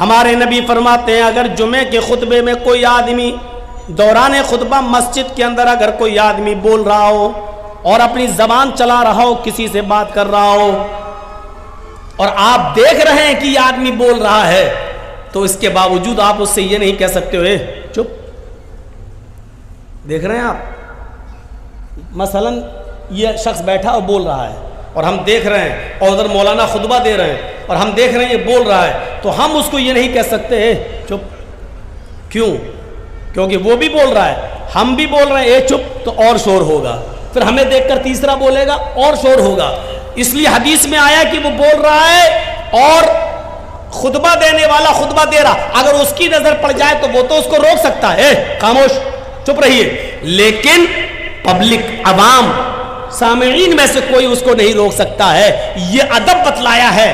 ہمارے نبی فرماتے ہیں اگر جمعے کے خطبے میں کوئی آدمی دوران خطبہ مسجد کے اندر اگر کوئی آدمی بول رہا ہو اور اپنی زبان چلا رہا ہو، کسی سے بات کر رہا ہو، اور آپ دیکھ رہے ہیں کہ یہ آدمی بول رہا ہے، تو اس کے باوجود آپ اس سے یہ نہیں کہہ سکتے ہوئے چپ. دیکھ رہے ہیں آپ مثلا یہ شخص بیٹھا اور بول رہا ہے اور ہم دیکھ رہے ہیں، اور ادھر مولانا خطبہ دے رہے ہیں اور ہم دیکھ رہے ہیں یہ بول رہا ہے، تو ہم اس کو یہ نہیں کہہ سکتے چپ. کیوں؟ کیونکہ وہ بھی بول رہا ہے، ہم بھی بول رہے ہیں چپ، تو اور شور ہوگا، پھر ہمیں دیکھ کر تیسرا بولے گا اور شور ہوگا. اس لیے حدیث میں آیا کہ وہ بول رہا ہے اور خطبہ دینے والا خطبہ دے رہا، اگر اس کی نظر پڑ جائے تو وہ تو اس کو روک سکتا ہے، خاموش چپ رہیے، لیکن پبلک عوام سامعین میں سے کوئی اس کو نہیں روک سکتا ہے. یہ ادب بتلایا ہے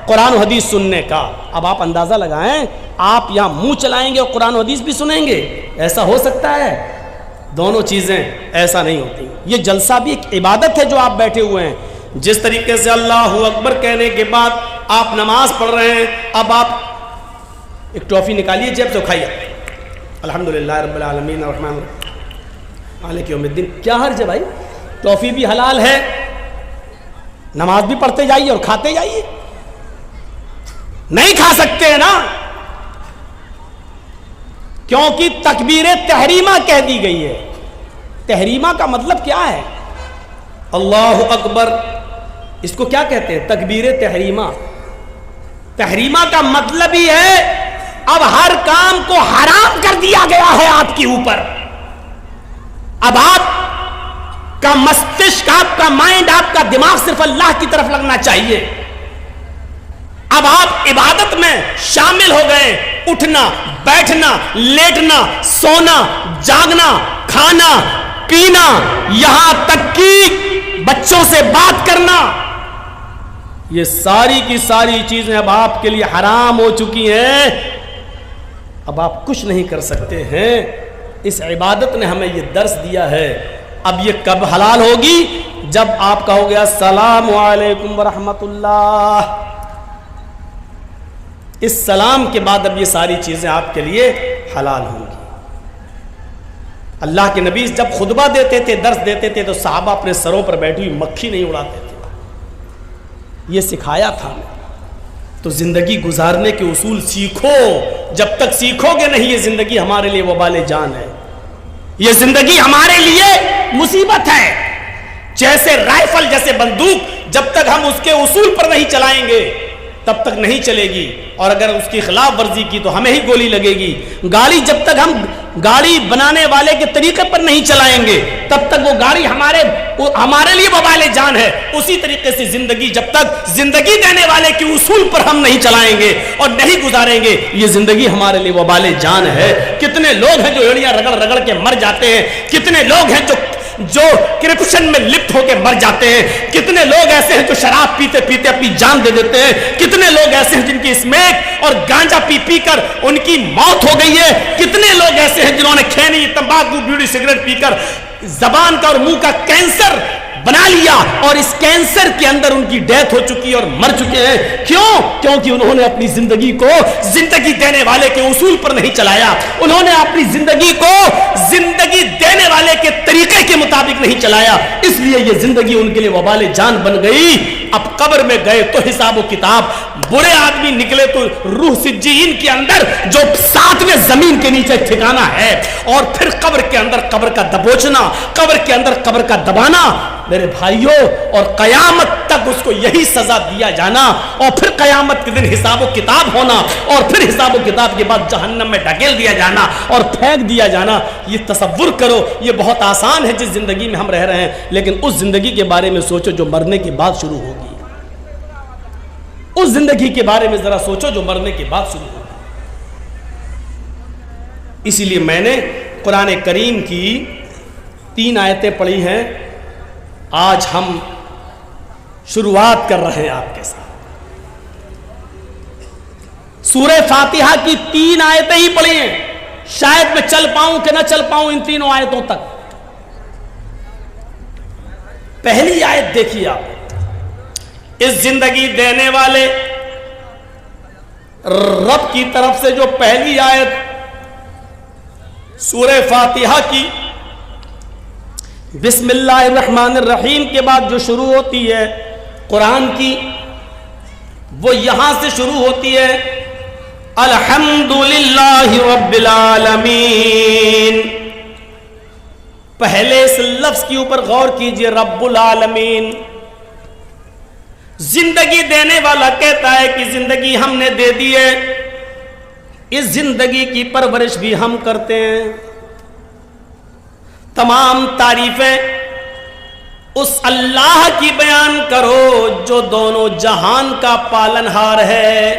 قرآن و حدیث سننے کا. اب آپ اندازہ لگائیں، آپ یہاں منہ چلائیں گے اور قرآن و حدیث بھی سنیں گے، ایسا ہو سکتا ہے؟ دونوں چیزیں ایسا نہیں ہوتی. یہ جلسہ بھی ایک عبادت ہے جو آپ بیٹھے ہوئے ہیں. جس طریقے سے اللہ اکبر کہنے کے بعد آپ نماز پڑھ رہے ہیں، اب آپ ایک ٹافی نکالیے جیب سے کھائیے، الحمدللہ رب العالمین الرحمن الرحیم مالک یوم الدین. کیا حرج ہے بھائی؟ ٹافی بھی حلال ہے، نماز بھی پڑھتے جائیے اور کھاتے جائیے. نہیں کھا سکتے ہیں نا، کیونکہ تکبیر تحریمہ کہہ دی گئی ہے. تحریمہ کا مطلب کیا ہے؟ اللہ اکبر، اس کو کیا کہتے ہیں؟ تکبیر تحریمہ. تحریمہ کا مطلب ہی ہے اب ہر کام کو حرام کر دیا گیا ہے آپ کے اوپر. اب آپ کا مستشک، آپ کا مائنڈ، آپ کا دماغ صرف اللہ کی طرف لگنا چاہیے. اب آپ عبادت میں شامل ہو گئے، اٹھنا، بیٹھنا، لیٹنا، سونا، جاگنا، کھانا، پینا، یہاں تک کہ بچوں سے بات کرنا، یہ ساری کی ساری چیزیں اب آپ کے لیے حرام ہو چکی ہیں. اب آپ کچھ نہیں کر سکتے ہیں. اس عبادت نے ہمیں یہ درس دیا ہے. اب یہ کب حلال ہوگی؟ جب آپ کہو گے السلام علیکم ورحمۃ اللہ. اس سلام کے بعد اب یہ ساری چیزیں آپ کے لیے حلال ہوں گی. اللہ کے نبی جب خطبہ دیتے تھے، درس دیتے تھے، تو صحابہ اپنے سروں پر بیٹھی ہوئی مکھی نہیں اڑاتے تھے. یہ سکھایا تھا. تو زندگی گزارنے کے اصول سیکھو. جب تک سیکھو گے نہیں، یہ زندگی ہمارے لیے وبال جان ہے، یہ زندگی ہمارے لیے مصیبت ہے. جیسے رائفل، جیسے بندوق، جب تک ہم اس کے اصول پر نہیں چلائیں گے تب تک نہیں چلے گی، اور اگر اس کی خلاف ورزی کی تو ہمیں ہی گولی لگے گی. گاڑی جب تک ہم گاڑی بنانے والے کے طریقے پر نہیں چلائیں گے تب تک وہ گاڑی ہمارے لیے وبال جان ہے. اسی طریقے سے زندگی جب تک زندگی دینے والے کے اصول پر ہم نہیں چلائیں گے اور نہیں گزاریں گے، یہ زندگی ہمارے لیے وبال جان ہے. کتنے لوگ ہیں جو ایڑیاں رگڑ رگڑ کے مر جاتے ہیں، کتنے لوگ ہیں جو کرپشن میں لپت ہو کے مر جاتے ہیں، کتنے لوگ ایسے ہیں جو شراب پیتے پیتے اپنی جان دے دیتے ہیں، کتنے لوگ ایسے ہیں جن کی اسمیک اور گانجا پی پی کر ان کی موت ہو گئی ہے، کتنے لوگ ایسے ہیں جنہوں نے کھینی، تمباکو، بیڑی، سگریٹ پی کر زبان کا اور منہ کا کینسر بنا لیا، اور اس کینسر کے اندر ان کی ڈیتھ ہو چکی اور مر چکے ہیں. کیوں؟ کیونکہ انہوں نے اپنی زندگی کو زندگی دینے والے کے اصول پر نہیں چلایا. انہوں نے اپنی زندگی کو زندگی دینے والے کے طریقے کے مطابق نہیں چلایا. اس لیے یہ زندگی ان کے لیے وبال جان بن گئی. اب قبر میں گئے تو حساب و کتاب، برے آدمی نکلے تو روح سجین کے اندر جو 7ویں زمین کے نیچے ٹھکانا ہے، اور پھر قبر کے اندر قبر کا دبوچنا، قبر کے اندر قبر کا دبانا. میرے بھائیوں، اور قیامت تک اس کو یہی سزا دیا جانا، اور پھر قیامت کے دن حساب و کتاب ہونا، اور پھر حساب و کتاب کے بعد جہنم میں ڈھکیل دیا جانا اور پھینک دیا جانا. یہ تصور کرو، یہ بہت آسان ہے جس زندگی میں ہم رہ رہے ہیں، لیکن اس زندگی کے بارے میں سوچو جو مرنے کے بعد شروع ہوگی. اس زندگی کے بارے میں ذرا سوچو جو مرنے کے بعد شروع ہوگی. اسی لیے میں نے قرآن کریم کی 3 آیتیں پڑھی ہیں. آج ہم شروعات کر رہے ہیں آپ کے ساتھ. سورہ فاتحہ کی 3 آیتیں ہی پڑھی ہیں. شاید میں چل پاؤں کہ نہ چل پاؤں ان 3 آیتوں تک. پہلی آیت دیکھیے آپ. اس زندگی دینے والے رب کی طرف سے جو پہلی آیت سورہ فاتحہ کی بسم اللہ الرحمن الرحیم کے بعد جو شروع ہوتی ہے قرآن کی، وہ یہاں سے شروع ہوتی ہے الحمدللہ رب العالمین۔ پہلے اس لفظ کے اوپر غور کیجئے، رب العالمین۔ زندگی دینے والا کہتا ہے کہ زندگی ہم نے دے دی ہے، اس زندگی کی پرورش بھی ہم کرتے ہیں۔ تمام تعریفیں اس اللہ کی بیان کرو جو دونوں جہان کا پالنہار ہے۔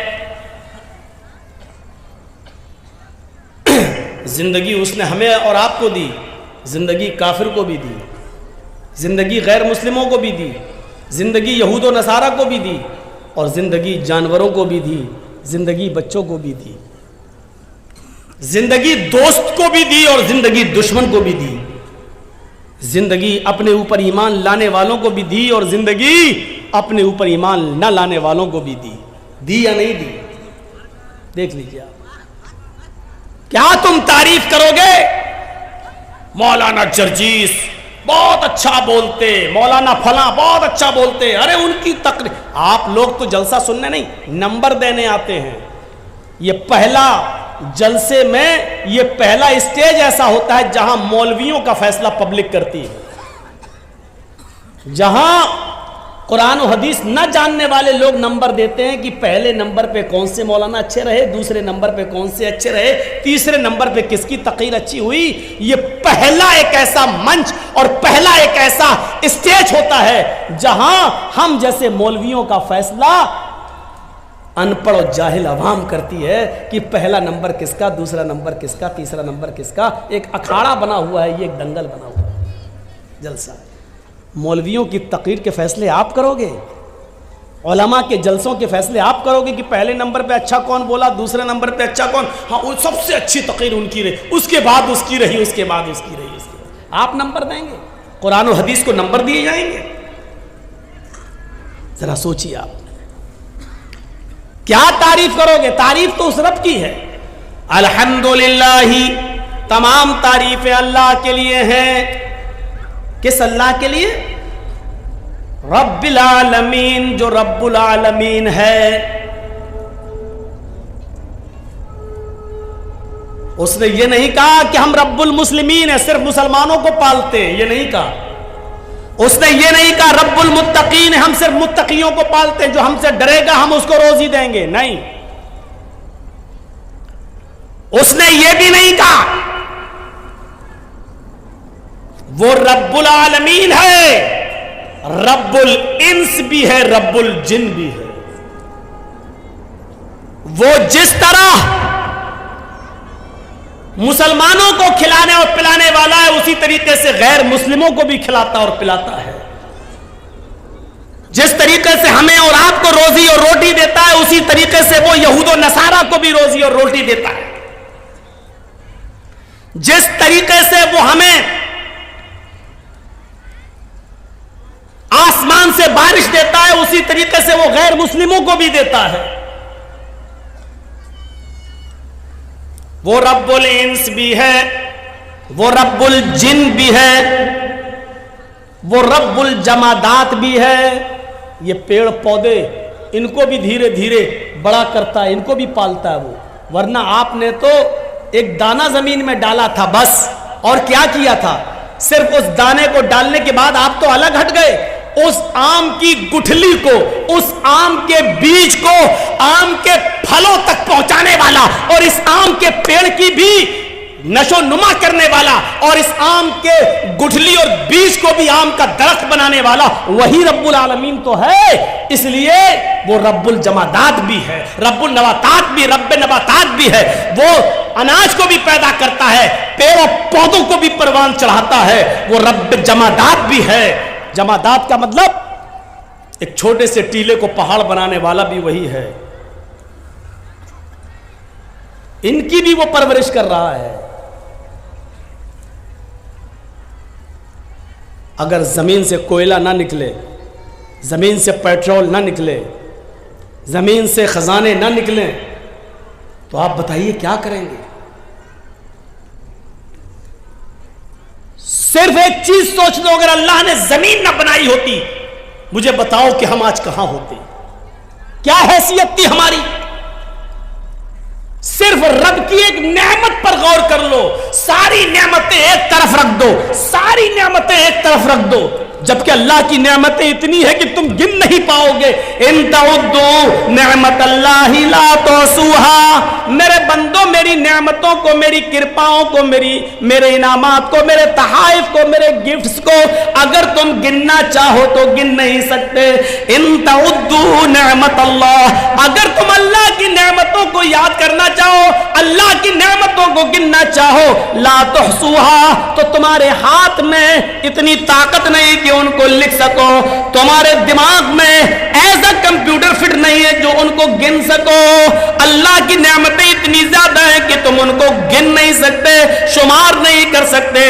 زندگی اس نے ہمیں اور آپ کو دی، زندگی کافر کو بھی دی، زندگی غیر مسلموں کو بھی دی، زندگی یہود و نصارہ کو بھی دی، اور زندگی جانوروں کو بھی دی، زندگی بچوں کو بھی دی، زندگی دوست کو بھی دی اور زندگی دشمن کو بھی دی، زندگی اپنے اوپر ایمان لانے والوں کو بھی دی اور زندگی اپنے اوپر ایمان نہ لانے والوں کو بھی دی۔ دی یا نہیں دی؟ دیکھ لیجیے آپ۔ کیا تم تعریف کرو گے مولانا جرجیس بہت اچھا بولتے، مولانا فلاں بہت اچھا بولتے، ارے ان کی تقریر، آپ لوگ تو جلسہ سننے نہیں نمبر دینے آتے ہیں۔ یہ پہلا جلسے میں یہ پہلا اسٹیج ایسا ہوتا ہے جہاں مولویوں کا فیصلہ پبلک کرتی ہے، جہاں قرآن و حدیث نہ جاننے والے لوگ نمبر دیتے ہیں کہ پہلے نمبر پہ کون سے مولانا اچھے رہے، دوسرے نمبر پہ کون سے اچھے رہے، تیسرے نمبر پہ کس کی تقریر اچھی ہوئی۔ یہ پہلا ایک ایسا منچ اور پہلا ایک ایسا اسٹیج ہوتا ہے جہاں ہم جیسے مولویوں کا فیصلہ ان پڑھ اور جاہل عوام کرتی ہے کہ پہلا نمبر کس کا، دوسرا نمبر کس کا، تیسرا نمبر کس کا۔ ایک اکھاڑا بنا ہوا ہے، یہ ایک دنگل بنا ہوا ہے، جلسہ۔ مولویوں کی تقریر کے فیصلے آپ کرو گے، علماء کے جلسوں کے فیصلے آپ کرو گے کہ پہلے نمبر پہ اچھا کون بولا، دوسرے نمبر پہ اچھا کون، ہاں سب سے اچھی تقریر ان کی رہی، اس کے بعد اس کی رہی، اس کے بعد اس کی رہی، اس کے بعد آپ نمبر دیں گے؟ قرآن و حدیث کو نمبر دیے جائیں گے؟ ذرا سوچیے آپ کیا تعریف کرو گے؟ تعریف تو اس رب کی ہے۔ الحمدللہ، تمام تعریفیں اللہ کے لیے ہیں۔ کس اللہ کے لیے؟ رب العالمین، جو رب العالمین ہے۔ اس نے یہ نہیں کہا کہ ہم رب المسلمین ہیں، صرف مسلمانوں کو پالتے ہیں، یہ نہیں کہا۔ اس نے یہ نہیں کہا رب المتقین، ہم صرف متقیوں کو پالتے ہیں، جو ہم سے ڈرے گا ہم اس کو روزی دیں گے، نہیں۔ اس نے یہ بھی نہیں کہا وہ رب العالمین ہے، رب الانس بھی ہے، رب الجن بھی ہے۔ وہ جس طرح مسلمانوں کو کھلانے اور پلانے والا ہے، اسی طریقے سے غیر مسلموں کو بھی کھلاتا اور پلاتا ہے۔ جس طریقے سے ہمیں اور آپ کو روزی اور روٹی دیتا ہے، اسی طریقے سے وہ یہود و نصارہ کو بھی روزی اور روٹی دیتا ہے۔ جس طریقے سے وہ ہمیں آسمان سے بارش دیتا ہے، اسی طریقے سے وہ غیر مسلموں کو بھی دیتا ہے۔ وہ رب الانس بھی ہے، وہ رب الجن بھی ہے، وہ رب الجمادات بھی ہے۔ یہ پیڑ پودے، ان کو بھی دھیرے دھیرے بڑا کرتا ہے، ان کو بھی پالتا ہے وہ، ورنہ آپ نے تو ایک دانہ زمین میں ڈالا تھا بس، اور کیا کیا تھا؟ صرف اس دانے کو ڈالنے کے بعد آپ تو الگ ہٹ گئے۔ اس آم کی گٹھلی کو، اس آم کے بیج کو آم کے پھلوں تک پہنچانے والا، اور اس آم کے پیڑ کی بھی نشو نما کرنے والا، اور اس آم کے گٹھلی اور بیج کو بھی آم کا درخت بنانے والا وہی رب العالمین تو ہے۔ اس لیے وہ رب الجمادات بھی ہے، رب النباتات بھی، رب نباتات بھی ہے۔ وہ اناج کو بھی پیدا کرتا ہے، پیڑ اور پودوں کو بھی پروان چڑھاتا ہے، وہ رب جمادات بھی ہے۔ جمادات کا مطلب ایک چھوٹے سے ٹیلے کو پہاڑ بنانے والا بھی وہی ہے، ان کی بھی وہ پرورش کر رہا ہے۔ اگر زمین سے کوئلہ نہ نکلے، زمین سے پیٹرول نہ نکلے، زمین سے خزانے نہ نکلیں، تو آپ بتائیے کیا کریں گے؟ صرف ایک چیز سوچ لو، اگر اللہ نے زمین نہ بنائی ہوتی، مجھے بتاؤ کہ ہم آج کہاں ہوتے؟ کیا حیثیت تھی ہماری؟ صرف رب کی ایک نعمت پر غور کر لو، ساری نعمتیں ایک طرف رکھ دو، ساری نعمتیں ایک طرف رکھ دو، جبکہ اللہ کی نعمتیں اتنی ہے کہ تم گن نہیں پاؤ گے۔ ان تعدوا نعمت اللہ لا تحصوها، میرے بندوں میری نعمتوں کو، میری کرپاؤں کو، میرے انعامات کو، میرے تحائف کو، میرے گفٹس کو اگر تم گننا چاہو تو گن نہیں سکتے۔ ان تعدوا نعمت اللہ، اگر تم اللہ کی نعمتوں کو یاد کرنا چاہو، اللہ کی نعمتوں کو گننا چاہو، لا تحصوها، تو تمہارے ہاتھ میں اتنی طاقت نہیں کہ ان کو لکھ سکو، تمہارے دماغ میں ایسا کمپیوٹر فٹ نہیں ہے جو ان کو گن سکو۔ اللہ کی نعمتیں اتنی زیادہ ہیں کہ تم ان کو گن نہیں سکتے، شمار نہیں کر سکتے،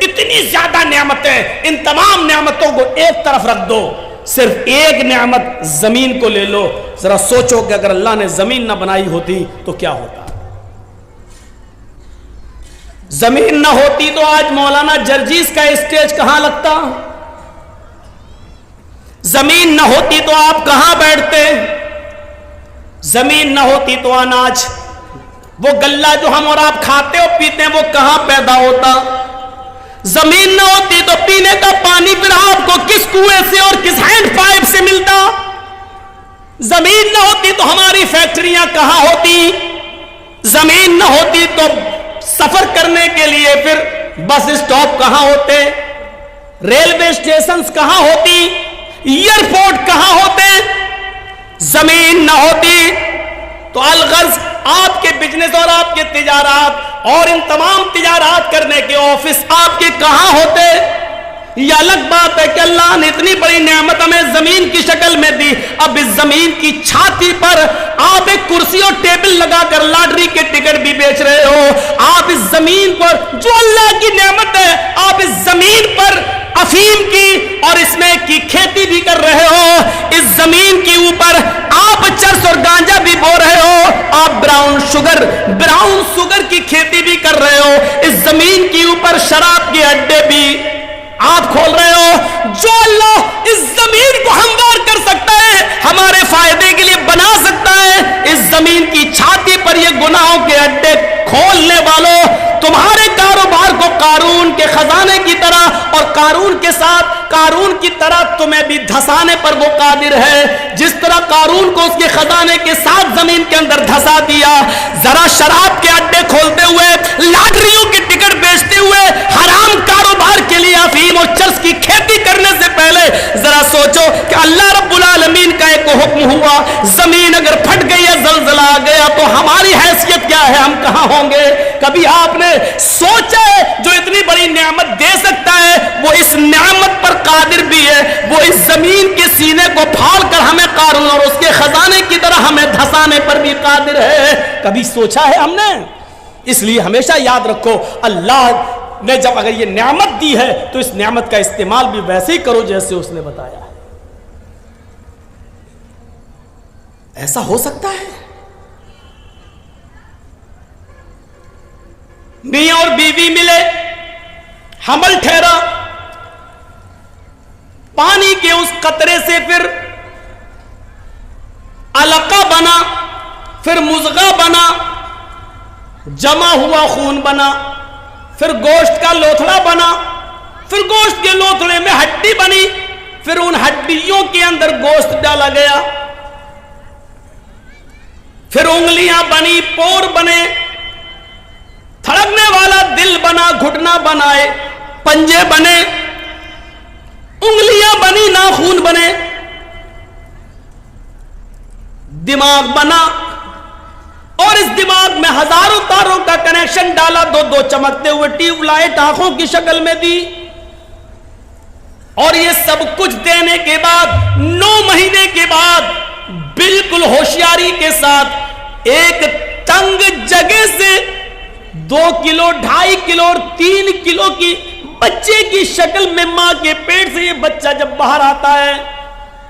اتنی زیادہ نعمتیں۔ ان تمام نعمتوں کو ایک طرف رکھ دو، صرف ایک نعمت زمین کو لے لو۔ ذرا سوچو کہ اگر اللہ نے زمین نہ بنائی ہوتی تو کیا ہوتا؟ زمین نہ ہوتی تو آج مولانا جرجیز کا اسٹیج کہاں لگتا؟ زمین نہ ہوتی تو آپ کہاں بیٹھتے؟ زمین نہ ہوتی تو اناج، وہ گلہ جو ہم اور آپ کھاتے اور پیتے ہیں، وہ کہاں پیدا ہوتا؟ زمین نہ ہوتی تو پینے کا پانی پھر آپ کو کس کنویں سے اور کس ہینڈ پائپ سے ملتا؟ زمین نہ ہوتی تو ہماری فیکٹریاں کہاں ہوتی؟ زمین نہ ہوتی تو سفر کرنے کے لیے پھر بس اسٹاپ کہاں ہوتے؟ ریلوے اسٹیشنز کہاں ہوتی؟ ایئرپورٹ کہاں ہوتے؟ زمین نہ ہوتی تو الغرض آپ کے بزنس اور آپ کے تجارات اور ان تمام تجارات کرنے کے آفس آپ کے کہاں ہوتے؟ یہ الگ بات ہے کہ اللہ نے اتنی بڑی نعمت ہمیں زمین کی شکل میں دی، اب اس زمین کی چھاتی پر آپ ایک کرسی اور ٹیبل لگا کر لاٹری کے ٹکٹ بھی بیچ رہے ہو۔ آپ اس زمین پر جو اللہ کی نعمت ہے، آپ اس زمین پر افیم کی اور اس میں کی کھیتی بھی کر رہے ہو، اس زمین کے اوپر آپ چرس اور گانجا بھی بو رہے ہو، آپ براؤن شوگر کی کھیتی بھی کر رہے ہو، اس زمین کے اوپر شراب کے اڈے بھی آپ کھول رہے ہو۔ جو اللہ اس زمین کو ہموار کر سکتا ہے، ہمارے فائدے کے لیے بنا سکتا ہے، اس زمین کی چھاتی پر یہ گناہوں کے اڈے کھولنے والوں، تمہارے کاروبار کو قارون کے خزانے کی طرح اور قارون کے ساتھ قارون کی طرح تمہیں بھی دھسانے پر وہ قادر ہے، جس طرح قارون کو اس کے خزانے کے ساتھ زمین کے اندر دھسا دیا۔ ذرا شراب کے اڈے کھولتے ہوئے، لاٹریوں کے ٹکٹ بیچتے ہوئے، حرام کاروبار کے لیے افیم اور چرس کی کھیتی کرنے سے پہلے ذرا سوچو کہ اللہ رب العالمین کا ایک حکم ہوا، زمین اگر پھٹ گئی ہے، زلزلہ آ گیا تو ہماری حیثیت کیا ہے؟ ہم کہاں ہوں گے؟ کبھی آپ نے سوچا ہے جو اتنی بڑی نعمت دے سکتا ہے وہ اس نعمت پر قادر بھی ہے، وہ اس زمین کے سینے کو پھاڑ کر ہمیں قارون اور اس کے خزانے کی طرح ہمیں دھسانے پر بھی قادر ہے؟ کبھی سوچا ہے ہم نے؟ اس لیے ہمیشہ یاد رکھو، اللہ نے جب اگر یہ نعمت دی ہے تو اس نعمت کا استعمال بھی ویسے ہی کرو جیسے اس نے بتایا ہے۔ ایسا ہو سکتا ہے؟ میاں اور بیوی ملے، حمل ٹھہرا، پانی کے اس قطرے سے پھر علقہ بنا، پھر مضغہ بنا، جمع ہوا خون بنا، پھر گوشت کا لوتھڑا بنا، پھر گوشت کے لوتھڑے میں ہڈی بنی، پھر ان ہڈیوں کے اندر گوشت ڈالا گیا، پھر انگلیاں بنی، پور بنے، تھڑکنے والا دل بنا، گھٹنا بنائے، پنجے بنے، انگلیاں بنی، ناخون بنے، دماغ بنا، اور اس دماغ میں ہزاروں تاروں کا کنیکشن ڈالا، دو دو چمکتے ہوئے ٹیوب لائٹ آنکھوں کی شکل میں دی، اور یہ سب کچھ دینے کے بعد 9 مہینے کے بعد بالکل ہوشیاری کے ساتھ ایک تنگ جگہ سے 2 کلو، 2.5 کلو اور 3 کلو کی بچے کی شکل میں ماں کے پیٹ سے یہ بچہ جب باہر آتا ہے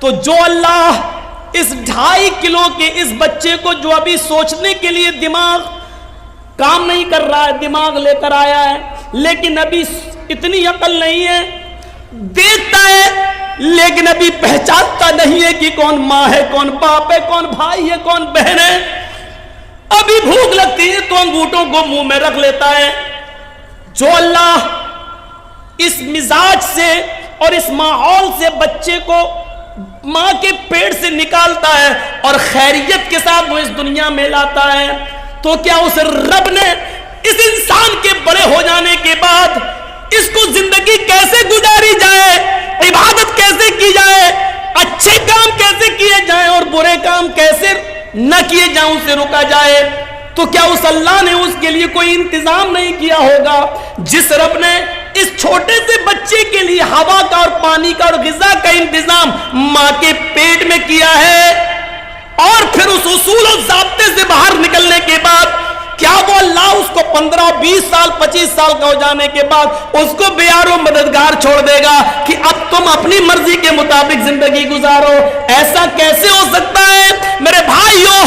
تو جو اللہ اس 2.5 کلو کے اس بچے کو جو ابھی سوچنے کے لیے دماغ کام نہیں کر رہا ہے، دماغ لے کر آیا ہے لیکن ابھی اتنی عقل نہیں ہے، دیکھتا ہے لیکن ابھی پہچانتا نہیں ہے کہ کون ماں ہے، کون باپ ہے، کون بھائی ہے، کون بہن ہے. ابھی بھوک لگتی ہے تو انگوٹھوں کو منہ میں رکھ لیتا ہے. جو اللہ اس مزاج سے اور اس ماحول سے بچے کو ماں کے پیٹ سے نکالتا ہے اور خیریت کے ساتھ وہ اس دنیا میں لاتا ہے، تو کیا اس رب نے اس انسان کے بڑے ہو جانے کے بعد اس کو زندگی کیسے گزاری جائے، عبادت کیسے کی جائے، اچھے کام کیسے کیے جائیں اور برے کام کیسے نہ کیے جائیں، اسے روکا جائے، تو کیا اس اللہ نے اس کے لیے کوئی انتظام نہیں کیا ہوگا؟ جس رب نے اس چھوٹے سے بچے کے لیے ہوا کا اور پانی کا اور غذا کا انتظام ماں کے پیٹ میں کیا ہے، اور پھر اس اصول و ضابطے سے باہر نکلنے کے بعد کیا وہ اللہ اس کو 15 20 سال 25 سال کا ہو جانے کے بعد اس کو بیار و مددگار چھوڑ دے گا کہ اب تم اپنی مرضی کے مطابق زندگی گزارو؟ ایسا کیسے ہو سکتا ہے میرے بھائیوں؟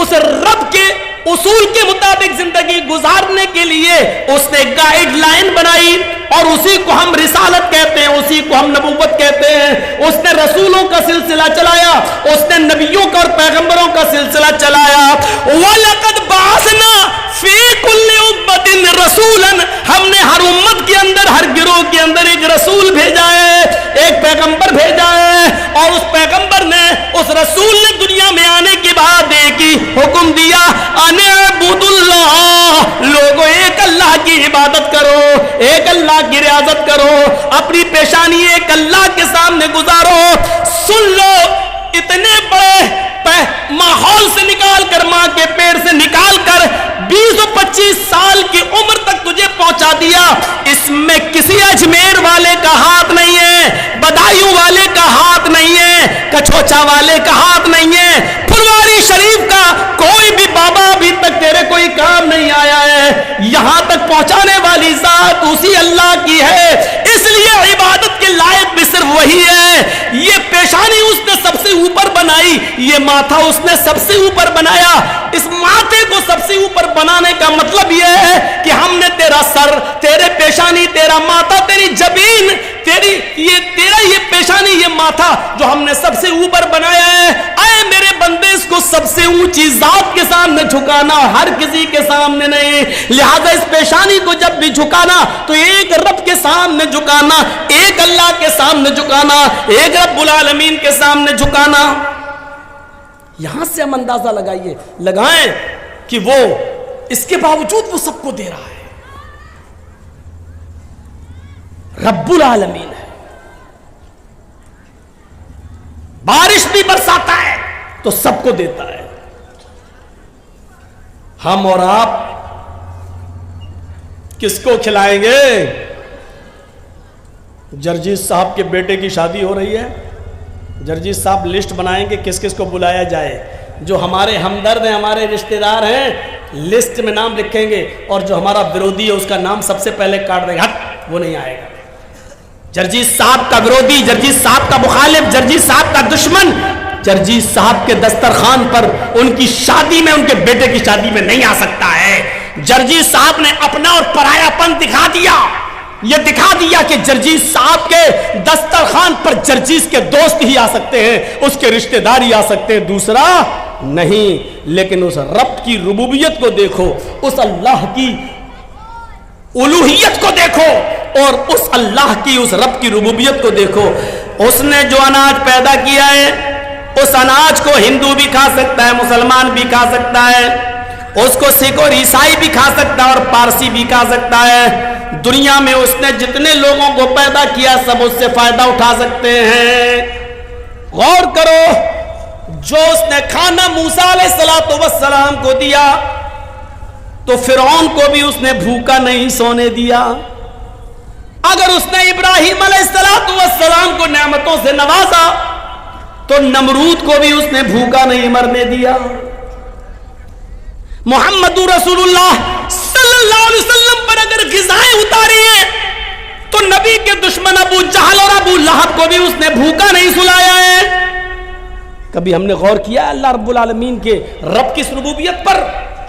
اس رب کے اصول کے مطابق زندگی گزارنے کے لیے اس نے گائیڈ لائن بنائی، اور اسی کو ہم رسالت کہتے ہیں، اسی کو ہم نبوت کہتے ہیں. اس نے رسولوں کا سلسلہ چلایا، اس نے نبیوں کا اور پیغمبروں کا سلسلہ چلایا. وَلَقَدْ بَعَثْنَا فِي كُلِّ أُمَّةٍ رَسُولًا، ہم نے ہر امت کے اندر، ہر گروہ کے اندر ایک رسول بھیجا ہے، ایک پیغمبر بھیجا ہے، اور اس پیغمبر نے، اس رسول نے دنیا میں آنے کے بعد ایک ہی حکم دیا، ان اعبدوا اللہ، لوگوں ایک اللہ کی عبادت کرو، ایک اللہ کی ریاضت کرو، اپنی پیشانی ایک اللہ کے سامنے گزارو. سن لو، اتنے بڑے ماحول سے نکال کر، ماں کے پیڑ سے نکال کر 20 و 25 سال کی عمر تک تجھے پہنچا دیا. اس میں کسی اجمیر والے کا ہاتھ نہیں ہے، بدایوں والے کا ہاتھ نہیں ہے، کچھوچا والے کا ہاتھ نہیں ہے، پھلواری شریف کا کوئی بھی بابا ابھی تک تیرے کوئی کام نہیں آیا ہے. یہاں تک پہنچانے والی ذات اسی اللہ کی ہے. اس لیے عبادت کے لائق بھی صرف وہی ہے. یہ پیشانی اس نے سب سے اوپر بنائی، یہ ماتھا اس نے سب سے اوپر بنایا. اس ماتھے کو سب سے اوپر بنانے کا مطلب یہ ہے کہ ہم نے تیرا سر، تیرے پیشانی، تیرا ماتھا، تیری جبین، تیرا یہ پیشانی، یہ ماتھا جو ہم نے سب سے اوپر بنایا ہے. اے میرے بندے، اس کو سب سے اونچی ذات کے سامنے جھکانا، ہر کسی کے سامنے نہیں. لہذا اس پیشانی کو جب بھی جھکانا تو ایک رب کے سامنے جھکانا، ایک اللہ کے سامنے جھکانا، ایک رب العالمین کے سامنے جھکانا. یہاں سے ہم اندازہ لگائیں کہ وہ اس کے باوجود وہ سب کو دے رہا ہے. رب العالمین ہے. بارش بھی برساتا ہے تو سب کو دیتا ہے. ہم اور آپ کس کو کھلائیں گے؟ جرجیت صاحب کے بیٹے کی شادی ہو رہی ہے، جرجیت صاحب لسٹ بنائیں گے کس کس کو بلایا جائے. جو ہمارے ہمدرد ہیں، ہمارے رشتہ دار ہیں، لسٹ میں نام لکھیں گے، اور جو ہمارا ورودی ہے اس کا نام سب سے پہلے کاٹ دیں گے، ہٹ، وہ نہیں آئے گا. جرجیت صاحب کا ورودی، جرجیت صاحب کا مخالف، جرجیت صاحب کا دشمن جرجیت صاحب کے دسترخوان پر ان کی شادی میں، ان کے بیٹے کی شادی میں نہیں آ سکتا ہے. جرجیت صاحب نے اپنا اور پرایا پن دکھا دیا. یہ دکھا دیا کہ جرجیت صاحب کے دسترخوان پر جرجیت کے دوست ہی آ سکتے ہیں، اس کے رشتہ دار ہی آ سکتے ہیں، دوسرا نہیں. لیکن اس رب کی ربوبیت کو دیکھو، اس اللہ کی الوہیت کو دیکھو، اور اس اللہ کی، اس رب کی ربوبیت کو دیکھو. اس نے جو اناج پیدا کیا ہے، اس اناج کو ہندو بھی کھا سکتا ہے، مسلمان بھی کھا سکتا ہے، اس کو سکھ اور عیسائی بھی کھا سکتا ہے، اور پارسی بھی کھا سکتا ہے. دنیا میں اس نے جتنے لوگوں کو پیدا کیا سب اس سے فائدہ اٹھا سکتے ہیں. غور کرو، جو اس نے کھانا موسیٰ علیہ السلام کو دیا تو فرعون کو بھی اس نے بھوکا نہیں سونے دیا. اگر اس نے ابراہیم علیہ السلام کو نعمتوں سے نوازا تو نمرود کو بھی اس نے بھوکا نہیں مرنے دیا. محمد رسول اللہ صلی اللہ علیہ وسلم پر اگر غذائیں اتاری ہیں تو نبی کے دشمن ابو جہل اور ابو لہب کو بھی اس نے بھوکا نہیں سلایا ہے. کبھی ہم نے غور کیا اللہ رب العالمین کے رب کی ربوبیت پر؟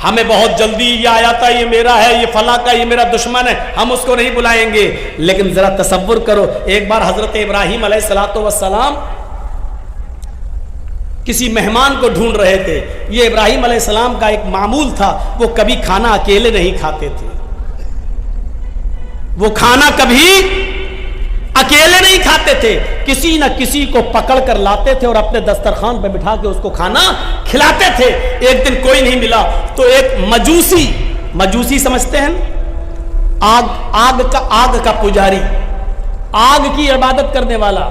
ہمیں بہت جلدی یہ آ جاتا ہے یہ میرا ہے، یہ فلاں کا، یہ میرا دشمن ہے، ہم اس کو نہیں بلائیں گے. لیکن ذرا تصور کرو، ایک بار حضرت ابراہیم علیہ الصلوۃ والسلام کسی مہمان کو ڈھونڈ رہے تھے. یہ ابراہیم علیہ السلام کا ایک معمول تھا، وہ کبھی کھانا اکیلے نہیں کھاتے تھے. وہ کھانا کبھی اکیلے نہیں کھاتے تھے، کسی نہ کسی کو پکڑ کر لاتے تھے اور اپنے دسترخوان پہ بٹھا کے اس کو کھانا کھلاتے تھے. ایک دن کوئی نہیں ملا تو ایک مجوسی سمجھتے ہیں، آگ کا پجاری، آگ کی عبادت کرنے والا،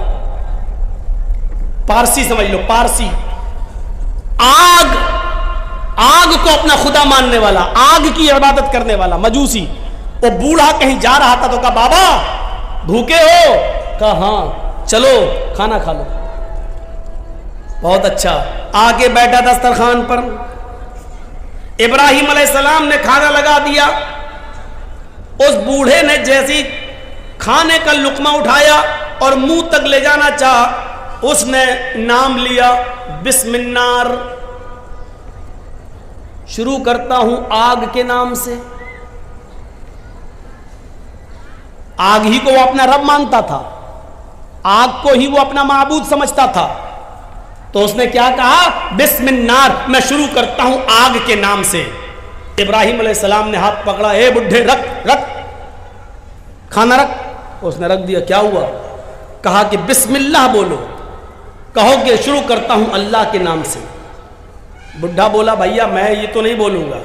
پارسی سمجھ لو، پارسی، آگ کو اپنا خدا ماننے والا، آگ کی عبادت کرنے والا مجوسی. وہ بوڑھا کہیں جا رہا تھا تو کہا بابا بھوکے ہو؟ کہا ہاں. چلو کھانا کھا لو. بہت اچھا. آگے بیٹھا دسترخوان پر، ابراہیم علیہ السلام نے کھانا لگا دیا. اس بوڑھے نے جیسی کھانے کا لقمہ اٹھایا اور منہ تک لے جانا چاہا، اس نے نام لیا بسم النار، شروع کرتا ہوں آگ کے نام سے. آگ ہی کو وہ اپنا رب مانتا تھا، آگ کو ہی وہ اپنا معبود سمجھتا تھا. تو اس نے کیا کہا؟ بسم النار، میں شروع کرتا ہوں آگ کے نام سے. ابراہیم علیہ السلام نے ہاتھ پکڑا، اے بڈھے رکھ کھانا رکھ. اس نے رکھ دیا. کیا ہوا؟ کہا کہ بسم اللہ بولو، کہو کہ شروع کرتا ہوں اللہ کے نام سے. بڈھا بولا بھیا میں یہ تو نہیں بولوں گا،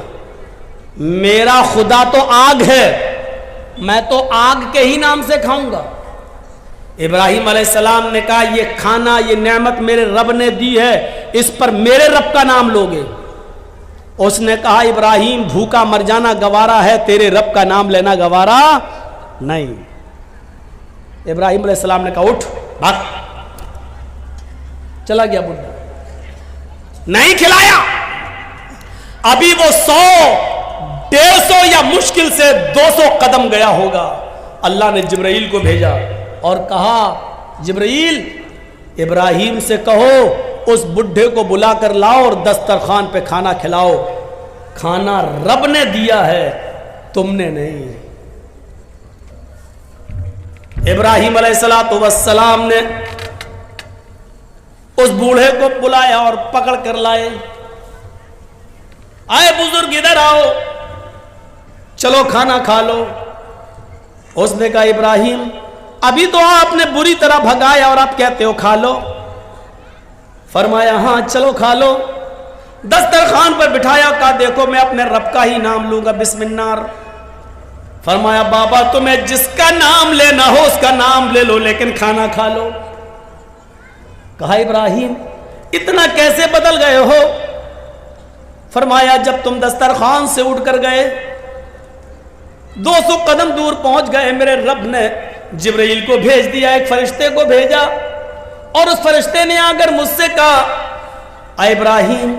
میرا خدا تو آگ ہے، میں تو آگ کے ہی نام سے کھاؤں گا. ابراہیم علیہ السلام نے کہا یہ کھانا، یہ نعمت میرے رب نے دی ہے، اس پر میرے رب کا نام لوگے. اس نے کہا ابراہیم بھوکا مر جانا گوارا ہے، تیرے رب کا نام لینا گوارا نہیں. ابراہیم علیہ السلام نے کہا اٹھ بھاگ. چلا گیا بڈھا، نہیں کھلایا. ابھی وہ 100-150 یا مشکل سے 200 قدم گیا ہوگا. اللہ نے جبرائیل کو بھیجا اور کہا جبرائیل ابراہیم سے کہو اس بڈھے کو بلا کر لاؤ اور دسترخوان پہ کھانا کھلاؤ. کھانا رب نے دیا ہے، تم نے نہیں. ابراہیم علیہ السلام نے اس بوڑھے کو بلایا اور پکڑ کر لائے. آئے بزرگ ادھر آؤ، چلو کھانا کھا لو. اس نے کہا ابراہیم ابھی تو آپ نے بری طرح بھگایا اور آپ کہتے ہو کھا لو. فرمایا ہاں چلو کھا لو. دسترخوان پر بٹھایا، کہا دیکھو میں اپنے رب کا ہی نام لوں گا بسم النار. فرمایا بابا تمہیں جس کا نام لینا ہو اس کا نام لے لو لیکن کھانا کھا لو. کہا ابراہیم اتنا کیسے بدل گئے ہو؟ فرمایا جب تم دسترخوان سے اٹھ کر گئے 200 قدم دور پہنچ گئے، میرے رب نے جبرائیل کو بھیج دیا، ایک فرشتے کو بھیجا اور اس فرشتے نے آ کر مجھ سے کہا اے ابراہیم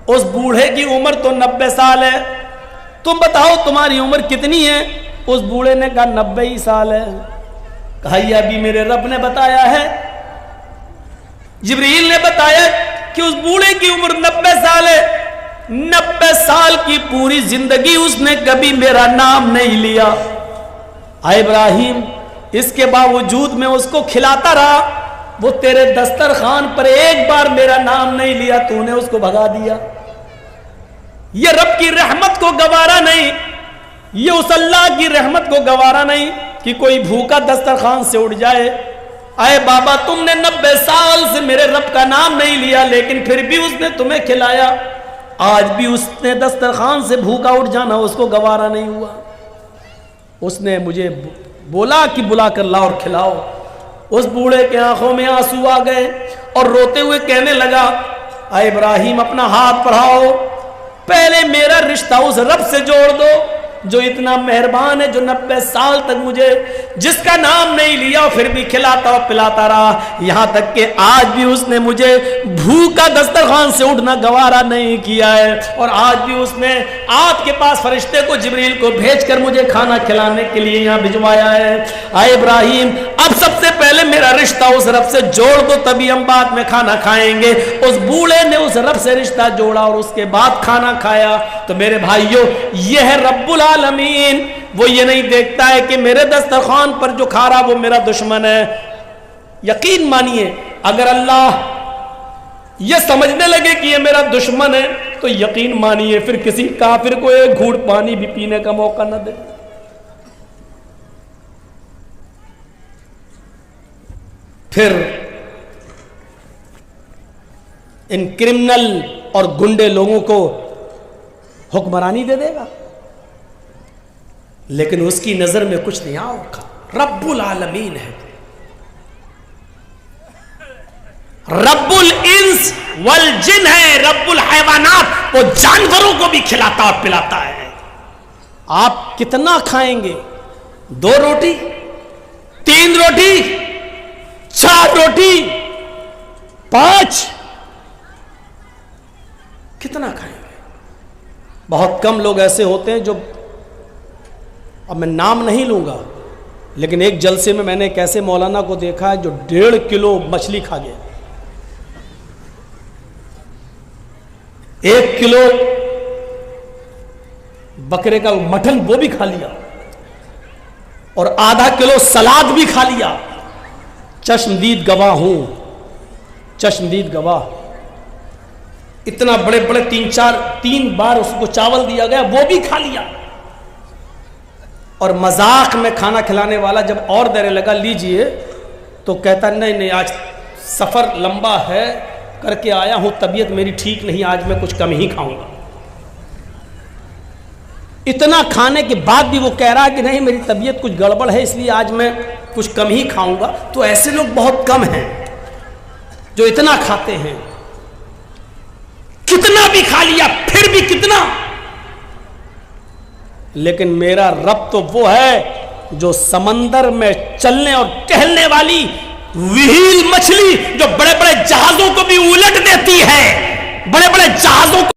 اس بوڑھے کی عمر تو 90 سال ہے، تم بتاؤ تمہاری عمر کتنی ہے؟ اس بوڑھے نے کہا 90 سال ہے. کہا یہ ابھی میرے رب نے بتایا ہے، جبرائیل نے بتایا کہ اس بوڑھے کی عمر 90 سال ہے. 90 سال کی پوری زندگی اس نے کبھی میرا نام نہیں لیا. اے ابراہیم اس کے باوجود میں اس کو کھلاتا رہا، وہ تیرے دسترخوان پر ایک بار میرا نام نہیں لیا، تو نے اس کو بھگا دیا. یہ رب کی رحمت کو گوارا نہیں، یہ اس اللہ کی رحمت کو گوارا نہیں کہ کوئی بھوکا دسترخوان سے اٹھ جائے. اے بابا تم نے 90 سال سے میرے رب کا نام نہیں لیا لیکن پھر بھی اس نے تمہیں کھلایا. آج بھی اس نے دسترخوان سے بھوکا اٹھ جانا اس کو گوارا نہیں ہوا. اس نے مجھے بولا کہ بلا کر لاؤ اور کھلاؤ. اس بوڑھے کے آنکھوں میں آنسو آ گئے اور روتے ہوئے کہنے لگا اے ابراہیم اپنا ہاتھ بڑھاؤ، پہلے میرا رشتہ اس رب سے جوڑ دو جو اتنا مہربان ہے، جو 90 سال تک مجھے جس کا نام نہیں لیا پھر بھی کھلاتا اور پلاتا رہا، یہاں تک کہ آج بھی اس نے مجھے بھوکا دسترخوان سے اٹھنا گوارا نہیں کیا ہے، اور آج بھی اس نے آپ کے پاس فرشتے کو جبریل کو بھیج کر مجھے کھانا کھلانے کے لیے یہاں بھجوایا ہے. اے ابراہیم اب سب سے پہلے میرا رشتہ اس رب سے جوڑ دو تبھی ہم بعد میں کھانا کھائیں گے. اس بوڑھے نے اس رب سے رشتہ جوڑا اور اس کے بعد کھانا کھایا. تو میرے بھائیوں یہ ہے رب العالمین. وہ یہ نہیں دیکھتا ہے کہ میرے دسترخوان پر جو کھا رہا وہ میرا دشمن ہے. یقین مانیے اگر اللہ یہ سمجھنے لگے کہ یہ میرا دشمن ہے تو یقین مانیے پھر کسی کافر کو ایک گھونٹ پانی بھی پینے کا موقع نہ دے. پھر ان کرمنل اور گنڈے لوگوں کو حکمرانی دے دے گا لیکن اس کی نظر میں کچھ نہیں آؤگا. رب العالمین ہے, رب الانس والجن ہے, رب الحیوانات, وہ جانوروں کو بھی کھلاتا اور پلاتا ہے. آپ کتنا کھائیں گے؟ 2 روٹی, 3 روٹی, 4 روٹی, 5, کتنا کھائیں گے؟ بہت کم لوگ ایسے ہوتے ہیں جو, اب میں نام نہیں لوں گا, لیکن ایک جلسے میں نے ایک ایسے مولانا کو دیکھا ہے جو 1.5 کلو مچھلی کھا گیا, 1 کلو بکرے کا مٹن وہ بھی کھا لیا اور آدھا کلو سلاد بھی کھا لیا. چشمدید گواہ ہوں, چشمدید گواہ. اتنا بڑے بڑے 3 بار اس کو چاول دیا گیا وہ بھی کھا لیا. اور مذاق میں کھانا کھلانے والا جب اور دینے لگا لیجئے تو کہتا نہیں آج سفر لمبا ہے کر کے آیا ہوں, طبیعت میری ٹھیک نہیں, آج میں کچھ کم ہی کھاؤں گا. اتنا کھانے کے بعد بھی وہ کہہ رہا کہ نہیں میری طبیعت کچھ گڑبڑ ہے اس لیے آج میں کچھ کم ہی کھاؤں گا. تو ایسے لوگ بہت کم ہیں جو اتنا کھاتے ہیں. کتنا بھی کھا لیا پھر بھی کتنا. لیکن میرا رب تو وہ ہے جو سمندر میں چلنے اور ٹہلنے والی وہیل مچھلی جو بڑے بڑے جہازوں کو بھی الٹ دیتی ہے, بڑے بڑے جہازوں کو